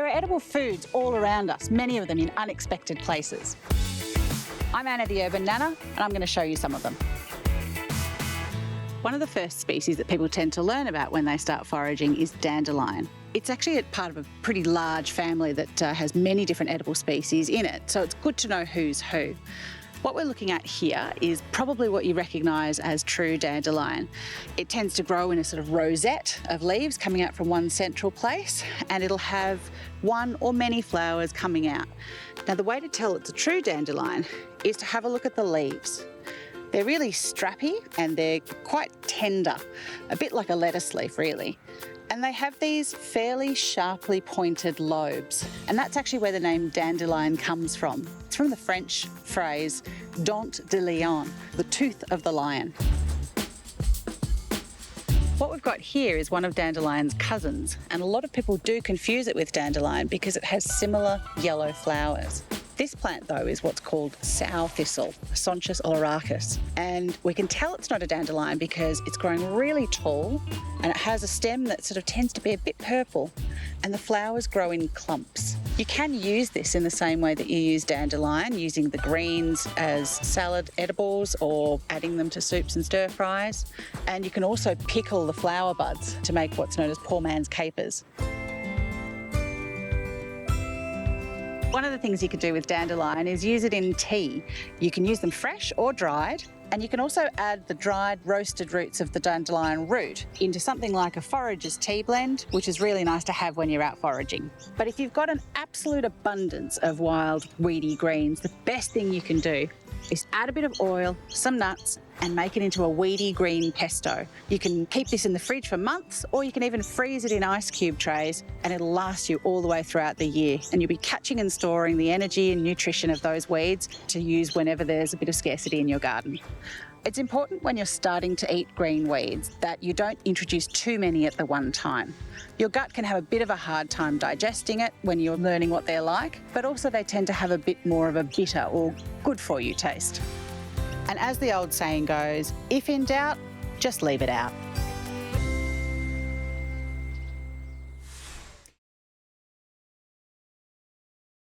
There are edible foods all around us, many of them in unexpected places. I'm Anna the Urban Nana, and I'm going to show you some of them. One of the first species that people tend to learn about when they start foraging is dandelion. It's actually a part of a pretty large family that has many different edible species in it, so it's good to know who's who. What we're looking at here is probably what you recognise as true dandelion. It tends to grow in a sort of rosette of leaves coming out from one central place, and it'll have one or many flowers coming out. Now, the way to tell it's a true dandelion is to have a look at the leaves. They're really strappy and they're quite tender, a bit like a lettuce leaf really. And they have these fairly sharply pointed lobes. And that's actually where the name dandelion comes from. It's from the French phrase dent de lion, the tooth of the lion. What we've got here is one of dandelion's cousins, and a lot of people do confuse it with dandelion because it has similar yellow flowers. This plant, though, is what's called sow thistle, Sonchus oleracus, and we can tell it's not a dandelion because it's growing really tall and it has a stem that sort of tends to be a bit purple, and the flowers grow in clumps. You can use this in the same way that you use dandelion, using the greens as salad edibles or adding them to soups and stir fries, and you can also pickle the flower buds to make what's known as poor man's capers. One of the things you could do with dandelion is use it in tea. You can use them fresh or dried, and you can also add the dried roasted roots of the dandelion root into something like a forages tea blend, which is really nice to have when you're out foraging. But if you've got an absolute abundance of wild weedy greens, the best thing you can do is add a bit of oil, some nuts, and make it into a weedy green pesto. You can keep this in the fridge for months, or you can even freeze it in ice cube trays, and it'll last you all the way throughout the year. And you'll be catching and storing the energy and nutrition of those weeds to use whenever there's a bit of scarcity in your garden. It's important when you're starting to eat green weeds that you don't introduce too many at the one time. Your gut can have a bit of a hard time digesting it when you're learning what they're like, but also they tend to have a bit more of a bitter or good for you taste. And as the old saying goes, if in doubt, just leave it out.